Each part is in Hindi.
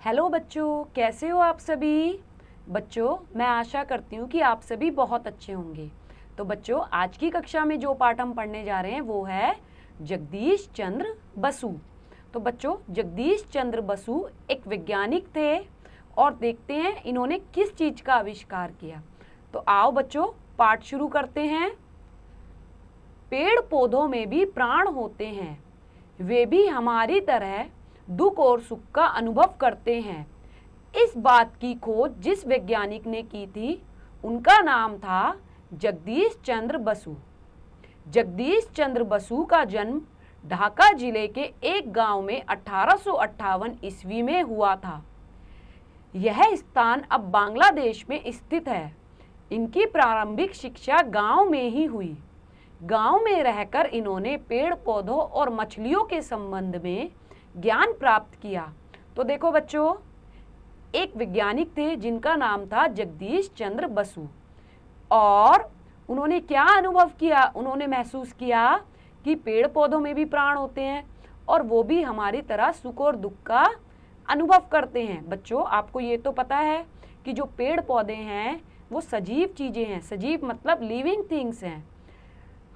हेलो बच्चों, कैसे हो आप सभी। बच्चों, मैं आशा करती हूँ कि आप सभी बहुत अच्छे होंगे। तो बच्चों, आज की कक्षा में जो पाठ हम पढ़ने जा रहे हैं वो है जगदीश चंद्र बसु। तो बच्चों, जगदीश चंद्र बसु एक वैज्ञानिक थे और देखते हैं इन्होंने किस चीज़ का आविष्कार किया। तो आओ बच्चों, पाठ शुरू करते हैं। पेड़ पौधों में भी प्राण होते हैं, वे भी हमारी तरह दुख और सुख का अनुभव करते हैं। इस बात की खोज जिस वैज्ञानिक ने की थी उनका नाम था जगदीश चंद्र बसु। जगदीश चंद्र बसु का जन्म ढाका जिले के एक गांव में 1858 ईस्वी में हुआ था। यह स्थान अब बांग्लादेश में स्थित है। इनकी प्रारंभिक शिक्षा गांव में ही हुई। गांव में रहकर इन्होंने पेड़ पौधों और मछलियों के संबंध में ज्ञान प्राप्त किया। तो देखो बच्चों, एक वैज्ञानिक थे जिनका नाम था जगदीश चंद्र बसु और उन्होंने क्या अनुभव किया। उन्होंने महसूस किया कि पेड़ पौधों में भी प्राण होते हैं और वो भी हमारी तरह सुख और दुख का अनुभव करते हैं। बच्चों, आपको ये तो पता है कि जो पेड़ पौधे हैं वो सजीव चीज़ें हैं। सजीव मतलब लिविंग थिंग्स हैं।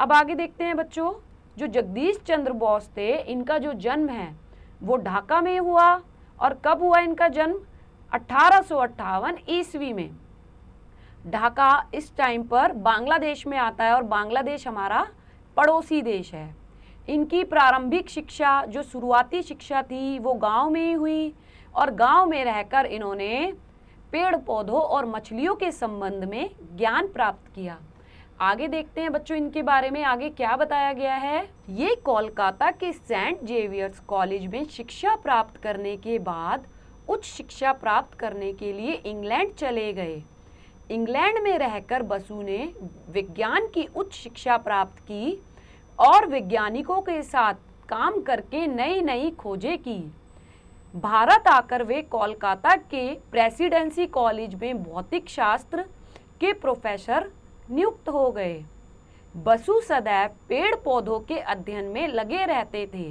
अब आगे देखते हैं बच्चों, जो जगदीश चंद्र बोस थे इनका जो जन्म है वो ढाका में हुआ। और कब हुआ इनका जन्म? 1858 ईस्वी में। ढाका इस टाइम पर बांग्लादेश में आता है और बांग्लादेश हमारा पड़ोसी देश है। इनकी प्रारंभिक शिक्षा, जो शुरुआती शिक्षा थी, वो गांव में ही हुई और गांव में रहकर इन्होंने पेड़ पौधों और मछलियों के संबंध में ज्ञान प्राप्त किया। आगे देखते हैं बच्चों इनके बारे में आगे क्या बताया गया है। ये कोलकाता के सेंट जेवियर्स कॉलेज में शिक्षा प्राप्त करने के बाद उच्च शिक्षा प्राप्त करने के लिए इंग्लैंड चले गए। इंग्लैंड में रहकर बसु ने विज्ञान की उच्च शिक्षा प्राप्त की और वैज्ञानिकों के साथ काम करके नई नई खोजें की। भारत आकर वे कोलकाता के प्रेसिडेंसी कॉलेज में भौतिक शास्त्र के प्रोफेसर नियुक्त हो गए। बसु सदैव पेड़ पौधों के अध्ययन में लगे रहते थे।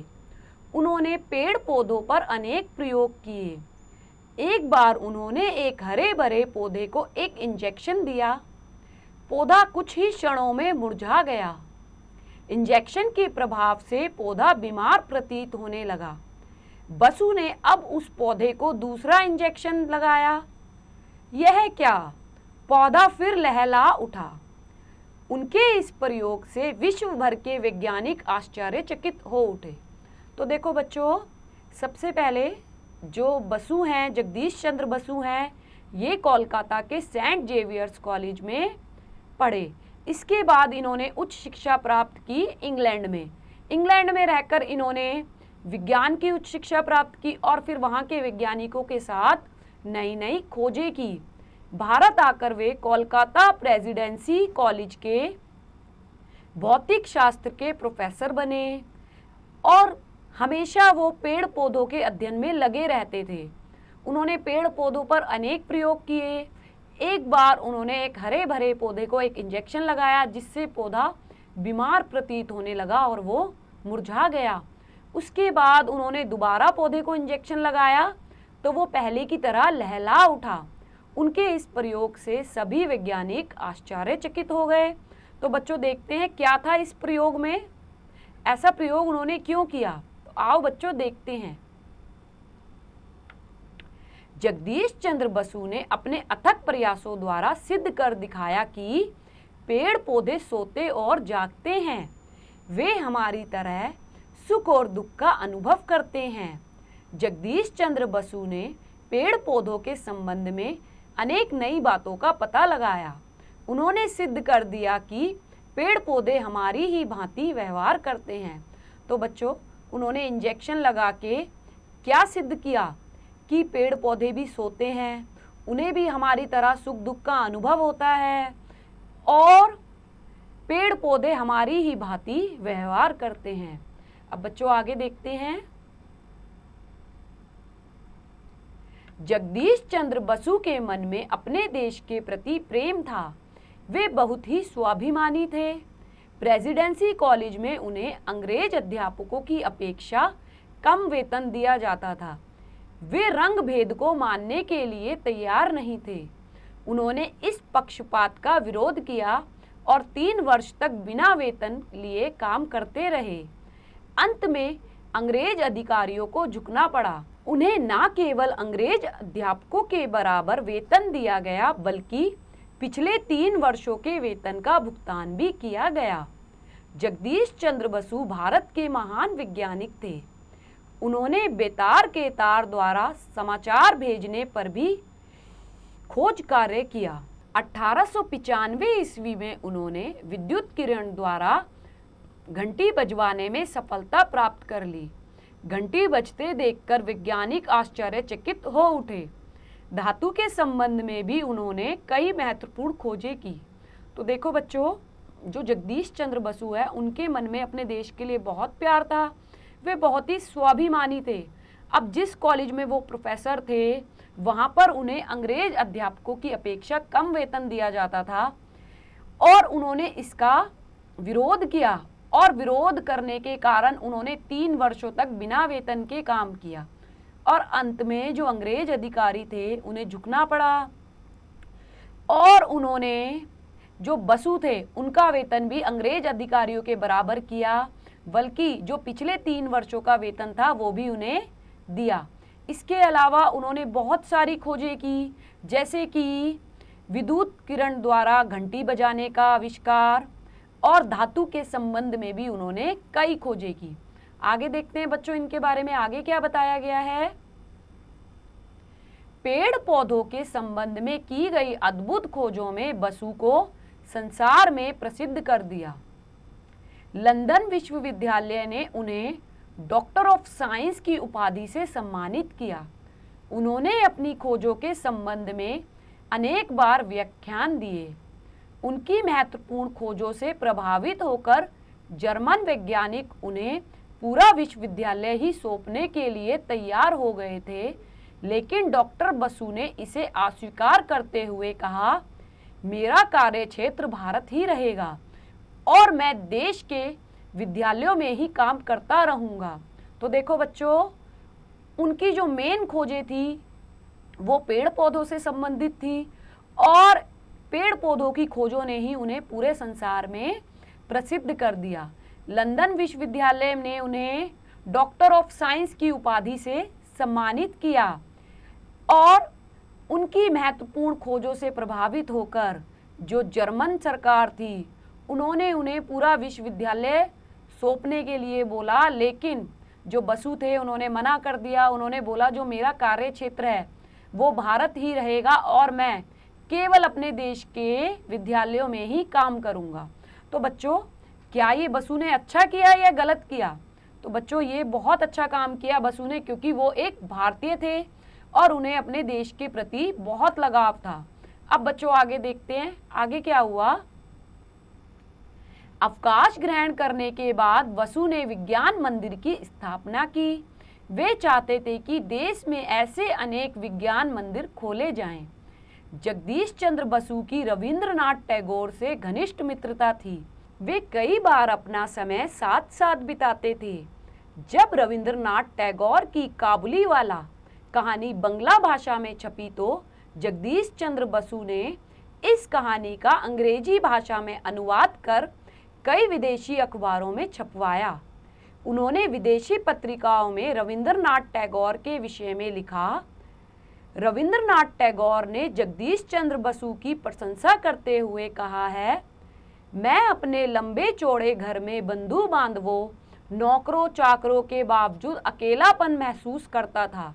उन्होंने पेड़ पौधों पर अनेक प्रयोग किए। एक बार उन्होंने एक हरे भरे पौधे को एक इंजेक्शन दिया। पौधा कुछ ही क्षणों में मुरझा गया। इंजेक्शन के प्रभाव से पौधा बीमार प्रतीत होने लगा। बसु ने अब उस पौधे को दूसरा इंजेक्शन लगाया। यह क्या? पौधा फिर लहला उठा। उनके इस प्रयोग से विश्व भर के वैज्ञानिक आश्चर्यचकित हो उठे। तो देखो बच्चों, सबसे पहले जो बसु हैं, जगदीश चंद्र बसु हैं, ये कोलकाता के सेंट जेवियर्स कॉलेज में पढ़े। इसके बाद इन्होंने उच्च शिक्षा प्राप्त की इंग्लैंड में। इंग्लैंड में रहकर इन्होंने विज्ञान की उच्च शिक्षा प्राप्त की और फिर वहाँ के वैज्ञानिकों के साथ नई नई खोजें की। भारत आकर वे कोलकाता प्रेसिडेंसी कॉलेज के भौतिक शास्त्र के प्रोफेसर बने और हमेशा वो पेड़ पौधों के अध्ययन में लगे रहते थे। उन्होंने पेड़ पौधों पर अनेक प्रयोग किए। एक बार उन्होंने एक हरे भरे पौधे को एक इंजेक्शन लगाया जिससे पौधा बीमार प्रतीत होने लगा और वो मुरझा गया। उसके बाद उन्होंने दोबारा पौधे को इंजेक्शन लगाया तो वो पहले की तरह लहला उठा। उनके इस प्रयोग से सभी वैज्ञानिक आश्चर्यचकित हो गए। तो बच्चों, देखते हैं क्या था इस प्रयोग में, ऐसा प्रयोग उन्होंने क्यों किया। तो आओ बच्चों देखते हैं। जगदीश चंद्र बसु ने अपने अथक प्रयासों द्वारा सिद्ध कर दिखाया कि पेड़ पौधे सोते और जागते हैं। वे हमारी तरह सुख और दुख का अनुभव करते हैं। जगदीश चंद्र बसु ने पेड़ पौधों के संबंध में अनेक नई बातों का पता लगाया। उन्होंने सिद्ध कर दिया कि पेड़ पौधे हमारी ही भांति व्यवहार करते हैं। तो बच्चों, उन्होंने इंजेक्शन लगा के क्या सिद्ध किया कि पेड़ पौधे भी सोते हैं, उन्हें भी हमारी तरह सुख दुख का अनुभव होता है और पेड़ पौधे हमारी ही भांति व्यवहार करते हैं। अब बच्चों आगे देखते हैं। जगदीश चंद्र बसु के मन में अपने देश के प्रति प्रेम था। वे बहुत ही स्वाभिमानी थे। प्रेसिडेंसी कॉलेज में उन्हें अंग्रेज अध्यापकों की अपेक्षा कम वेतन दिया जाता था। वे रंग भेद को मानने के लिए तैयार नहीं थे। उन्होंने इस पक्षपात का विरोध किया और 3 वर्ष तक बिना वेतन लिए काम करते रहे। अंत में अंग्रेज अधिकारियों को झुकना पड़ा। उन्हें न केवल अंग्रेज अध्यापकों के बराबर वेतन दिया गया, बल्कि पिछले 3 वर्षों के वेतन का भुगतान भी किया गया। जगदीश चंद्र बसु भारत के महान वैज्ञानिक थे। उन्होंने बेतार के तार द्वारा समाचार भेजने पर भी खोज कार्य किया। 1895 ईस्वी में उन्होंने विद्युत किरण द्वारा घंटी बजवाने में सफलता प्राप्त कर ली। घंटी बजते देखकर वैज्ञानिक आश्चर्यचकित हो उठे। धातु के संबंध में भी उन्होंने कई महत्वपूर्ण खोजें की। तो देखो बच्चों, जो जगदीश चंद्र बसु है, उनके मन में अपने देश के लिए बहुत प्यार था। वे बहुत ही स्वाभिमानी थे। अब जिस कॉलेज में वो प्रोफेसर थे, वहाँ पर उन्हें अंग्रेज अध्यापकों की अपेक्षा कम वेतन दिया जाता था और उन्होंने इसका विरोध किया, और विरोध करने के कारण उन्होंने 3 वर्षों तक बिना वेतन के काम किया और अंत में जो अंग्रेज अधिकारी थे उन्हें झुकना पड़ा और उन्होंने जो बसु थे उनका वेतन भी अंग्रेज अधिकारियों के बराबर किया, बल्कि जो पिछले 3 वर्षों का वेतन था वो भी उन्हें दिया। इसके अलावा उन्होंने बहुत सारी खोजें की, जैसे कि विद्युत किरण द्वारा घंटी बजाने का आविष्कार, और धातु के संबंध में भी उन्होंने कई खोजें की। आगे देखते हैं बच्चों इनके बारे में आगे क्या बताया गया है। पेड़ पौधों के संबंध में की गई अद्भुत खोजों में बसु को संसार में प्रसिद्ध कर दिया। लंदन विश्वविद्यालय ने उन्हें डॉक्टर ऑफ साइंस की उपाधि से सम्मानित किया। उन्होंने अपनी खोजों के संबंध में अनेक बार व्याख्यान दिए। उनकी महत्वपूर्ण खोजों से प्रभावित होकर जर्मन वैज्ञानिक उन्हें पूरा विश्वविद्यालय ही सौंपने के लिए तैयार हो गए थे, लेकिन डॉक्टर बसु ने इसे अस्वीकार करते हुए कहा, मेरा कार्य क्षेत्र भारत ही रहेगा और मैं देश के विद्यालयों में ही काम करता रहूँगा। तो देखो बच्चों, उनकी जो मेन खोजें थी वो पेड़ पौधों से संबंधित थी और पेड़ पौधों की खोजों ने ही उन्हें पूरे संसार में प्रसिद्ध कर दिया। लंदन विश्वविद्यालय ने उन्हें डॉक्टर ऑफ साइंस की उपाधि से सम्मानित किया और उनकी महत्वपूर्ण खोजों से प्रभावित होकर जो जर्मन सरकार थी उन्होंने उन्हें पूरा विश्वविद्यालय सौंपने के लिए बोला, लेकिन जो बसु थे उन्होंने मना कर दिया। उन्होंने बोला जो मेरा कार्य क्षेत्र है वो भारत ही रहेगा और मैं केवल अपने देश के विद्यालयों में ही काम करूंगा। तो बच्चों, क्या ये बसु ने अच्छा किया या गलत किया? तो बच्चों, ये बहुत अच्छा काम किया बसु ने, क्योंकि वो एक भारतीय थे और उन्हें अपने देश के प्रति बहुत लगाव था। अब बच्चों आगे देखते हैं आगे क्या हुआ। अवकाश ग्रहण करने के बाद बसु ने विज्ञान मंदिर की स्थापना की। वे चाहते थे कि देश में ऐसे अनेक विज्ञान मंदिर खोले जाएं। जगदीश चंद्र बसु की रविंद्रनाथ टैगोर से घनिष्ठ मित्रता थी। वे कई बार अपना समय साथ साथ बिताते थे। जब रविंद्रनाथ टैगोर की काबुलीवाला कहानी बंगला भाषा में छपी तो जगदीश चंद्र बसु ने इस कहानी का अंग्रेजी भाषा में अनुवाद कर कई विदेशी अखबारों में छपवाया। उन्होंने विदेशी पत्रिकाओं में रविंद्रनाथ टैगोर के विषय में लिखा। रविंद्रनाथ टैगोर ने जगदीश चंद्र बसु की प्रशंसा करते हुए कहा है, मैं अपने लंबे चौड़े घर में बंधु बांधवों, नौकरों चाकरों के बावजूद अकेलापन महसूस करता था।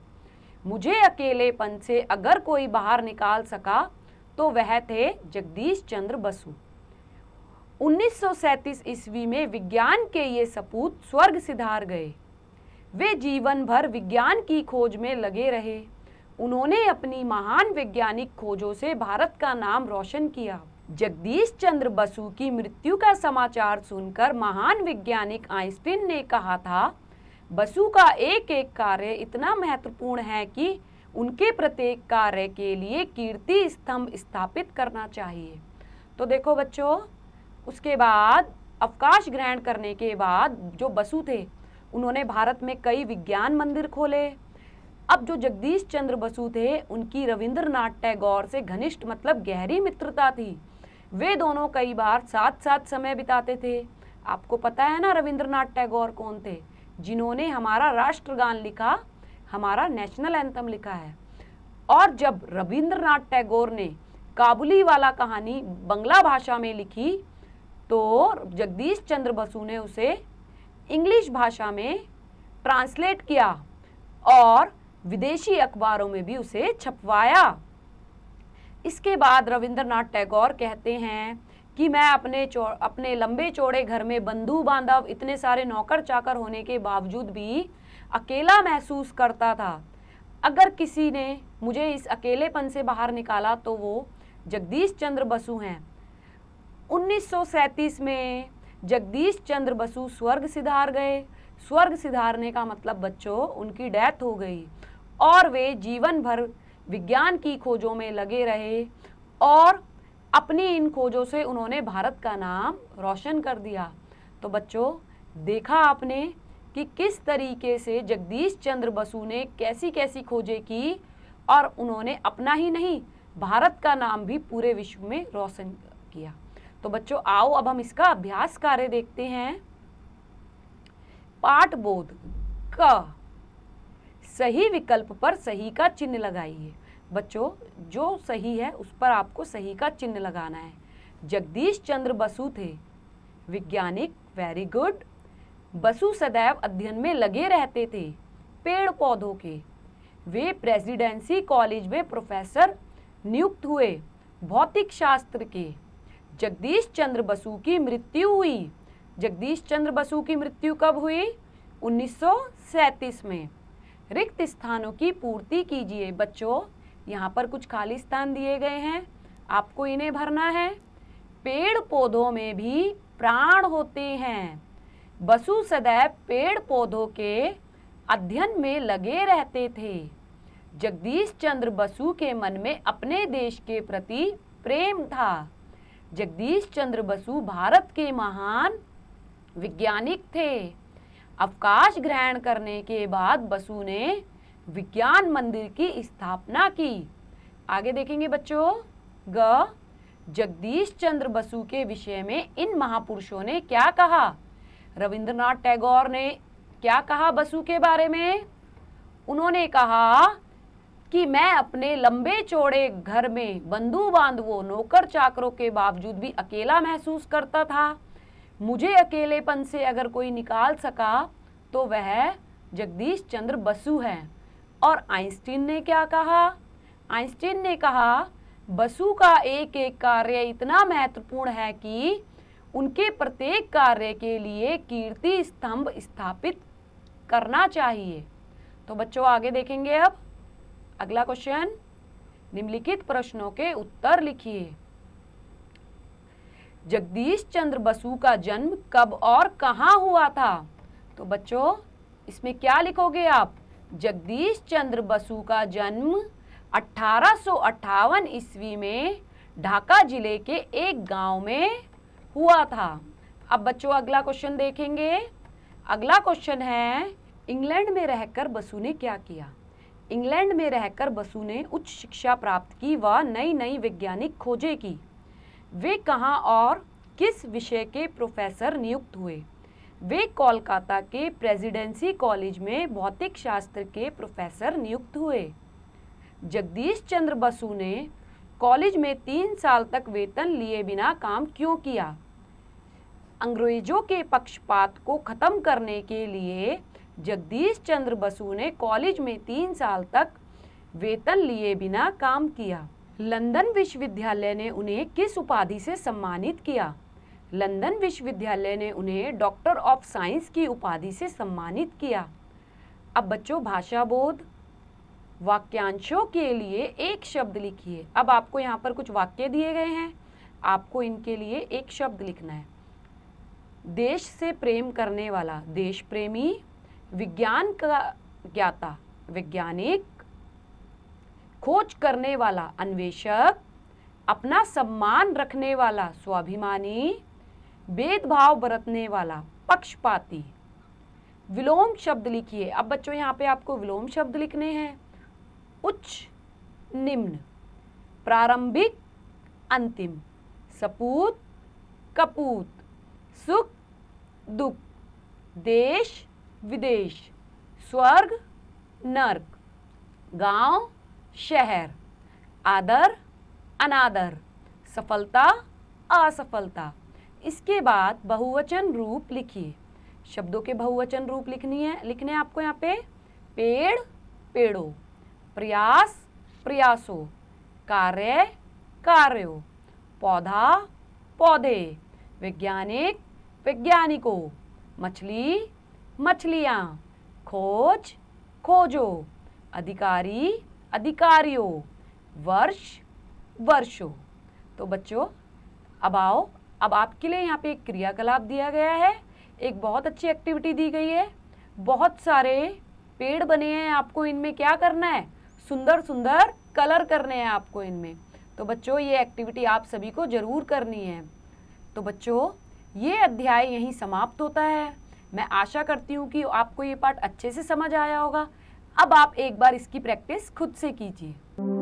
मुझे अकेलेपन से अगर कोई बाहर निकाल सका तो वह थे जगदीश चंद्र बसु। 1937 ईस्वी में विज्ञान के ये सपूत स्वर्ग सिधार गए। वे जीवन भर विज्ञान की खोज में लगे रहे। उन्होंने अपनी महान वैज्ञानिक खोजों से भारत का नाम रोशन किया। जगदीश चंद्र बसु की मृत्यु का समाचार सुनकर महान वैज्ञानिक आइंस्टीन ने कहा था, बसु का एक एक कार्य इतना महत्वपूर्ण है कि उनके प्रत्येक कार्य के लिए कीर्ति स्तंभ स्थापित करना चाहिए। तो देखो बच्चों, उसके बाद अवकाश ग्रहण करने के बाद जो बसु थे उन्होंने भारत में कई विज्ञान मंदिर खोले। अब जो जगदीश चंद्र बसु थे उनकी रविंद्रनाथ टैगोर से घनिष्ठ मतलब गहरी मित्रता थी। वे दोनों कई बार साथ साथ समय बिताते थे। आपको पता है ना रविंद्रनाथ टैगोर कौन थे? जिन्होंने हमारा राष्ट्रगान लिखा, हमारा नेशनल एंथम लिखा है। और जब रविंद्रनाथ टैगोर ने काबुली वाला कहानी बंगला भाषा में लिखी तो जगदीश चंद्र बसु ने उसे इंग्लिश भाषा में ट्रांसलेट किया और विदेशी अखबारों में भी उसे छपवाया। इसके बाद रविंद्रनाथ टैगोर कहते हैं कि मैं अपने लंबे चौड़े घर में बंधु बांधव इतने सारे नौकर चाकर होने के बावजूद भी अकेला महसूस करता था। अगर किसी ने मुझे इस अकेलेपन से बाहर निकाला तो वो जगदीश चंद्र बसु हैं। 1937 में जगदीश चंद्र बसु स्वर्ग सिधार गए। स्वर्ग सिधारने का मतलब बच्चों उनकी डेथ हो गई और वे जीवन भर विज्ञान की खोजों में लगे रहे और अपनी इन खोजों से उन्होंने भारत का नाम रोशन कर दिया। तो बच्चों देखा आपने कि किस तरीके से जगदीश चंद्र बसु ने कैसी कैसी खोजें की और उन्होंने अपना ही नहीं भारत का नाम भी पूरे विश्व में रोशन किया। तो बच्चों आओ अब हम इसका अभ्यास कार्य देखते हैं। पाठ बोध क, सही विकल्प पर सही का चिन्ह लगाइए। बच्चों जो सही है उस पर आपको सही का चिन्ह लगाना है। जगदीश चंद्र बसु थे वैज्ञानिक, वेरी गुड। बसु सदैव अध्ययन में लगे रहते थे पेड़ पौधों के। वे प्रेसिडेंसी कॉलेज में प्रोफेसर नियुक्त हुए भौतिक शास्त्र के। जगदीश चंद्र बसु की मृत्यु हुई। जगदीश चंद्र बसु की मृत्यु कब हुई? 1937 में। रिक्त स्थानों की पूर्ति कीजिए। बच्चों यहाँ पर कुछ खाली स्थान दिए गए हैं, आपको इन्हें भरना है। पेड़ पौधों में भी प्राण होते हैं। बसु सदैव पेड़ पौधों के अध्ययन में लगे रहते थे। जगदीश चंद्र बसु के मन में अपने देश के प्रति प्रेम था। जगदीश चंद्र बसु भारत के महान वैज्ञानिक थे। अवकाश ग्रहण करने के बाद बसु ने विज्ञान मंदिर की स्थापना की। आगे देखेंगे बच्चों। ग, जगदीश चंद्र बसु के विषय में इन महापुरुषों ने क्या कहा? रविंद्रनाथ टैगोर ने क्या कहा बसु के बारे में? उन्होंने कहा कि मैं अपने लंबे चौड़े घर में बंधु बांधवों नौकर चाकरों के बावजूद भी अकेला महसूस करता था। मुझे अकेलेपन से अगर कोई निकाल सका तो वह जगदीश चंद्र बसु है। और आइंस्टीन ने क्या कहा? आइंस्टीन ने कहा बसु का एक एक कार्य इतना महत्वपूर्ण है कि उनके प्रत्येक कार्य के लिए कीर्ति स्तंभ स्थापित करना चाहिए। तो बच्चों आगे देखेंगे अब अगला क्वेश्चन। निम्नलिखित प्रश्नों के उत्तर लिखिए। जगदीश चंद्र बसु का जन्म कब और कहाँ हुआ था? तो बच्चों इसमें क्या लिखोगे आप? जगदीश चंद्र बसु का जन्म 1858 ईस्वी में ढाका जिले के एक गांव में हुआ था। अब बच्चों अगला क्वेश्चन देखेंगे। अगला क्वेश्चन है इंग्लैंड में रहकर बसु ने क्या किया? इंग्लैंड में रहकर बसु ने उच्च शिक्षा प्राप्त की व नई नई वैज्ञानिक खोजें की। वे कहाँ और किस विषय के प्रोफेसर नियुक्त हुए? वे कोलकाता के प्रेसिडेंसी कॉलेज में भौतिक शास्त्र के प्रोफेसर नियुक्त हुए। जगदीश चंद्र बसु ने कॉलेज में 3 साल तक वेतन लिए बिना काम क्यों किया? अंग्रेजों के पक्षपात को खत्म करने के लिए जगदीश चंद्र बसु ने कॉलेज में 3 साल तक वेतन लिए बिना काम किया। लंदन विश्वविद्यालय ने उन्हें किस उपाधि से सम्मानित किया? लंदन विश्वविद्यालय ने उन्हें डॉक्टर ऑफ साइंस की उपाधि से सम्मानित किया। अब बच्चों भाषा बोध। वाक्यांशों के लिए एक शब्द लिखिए। अब आपको यहाँ पर कुछ वाक्य दिए गए हैं, आपको इनके लिए एक शब्द लिखना है। देश से प्रेम करने वाला देश प्रेमी, विज्ञान का ज्ञाता वैज्ञानिक, खोज करने वाला अन्वेषक, अपना सम्मान रखने वाला स्वाभिमानी, भेदभाव बरतने वाला पक्षपाती। विलोम शब्द लिखिए। अब बच्चों यहाँ पे आपको विलोम शब्द लिखने हैं। उच्च निम्न, प्रारंभिक अंतिम, सपूत कपूत, सुख दुख, देश विदेश, स्वर्ग नर्क, गांव शहर, आदर अनादर, सफलता असफलता। इसके बाद बहुवचन रूप लिखिए। शब्दों के बहुवचन रूप लिखने हैं आपको यहाँ पे। पेड़ पेड़ों, प्रयास प्रयासों, कार्य कार्यों, पौधा पौधे, वैज्ञानिक वैज्ञानिकों, मछली मछलियाँ, खोज खोजो, अधिकारी अधिकारियों, वर्ष वर्षों। तो बच्चों अब आओ, अब आपके लिए यहाँ पे एक क्रियाकलाप दिया गया है, एक बहुत अच्छी एक्टिविटी दी गई है। बहुत सारे पेड़ बने हैं, आपको इनमें क्या करना है, सुंदर सुंदर कलर करने हैं आपको इनमें। तो बच्चों ये एक्टिविटी आप सभी को जरूर करनी है। तो बच्चों ये अध्याय यहीं समाप्त होता है। मैं आशा करती हूँ कि आपको ये पाठ अच्छे से समझ आया होगा। अब आप एक बार इसकी प्रैक्टिस खुद से कीजिए।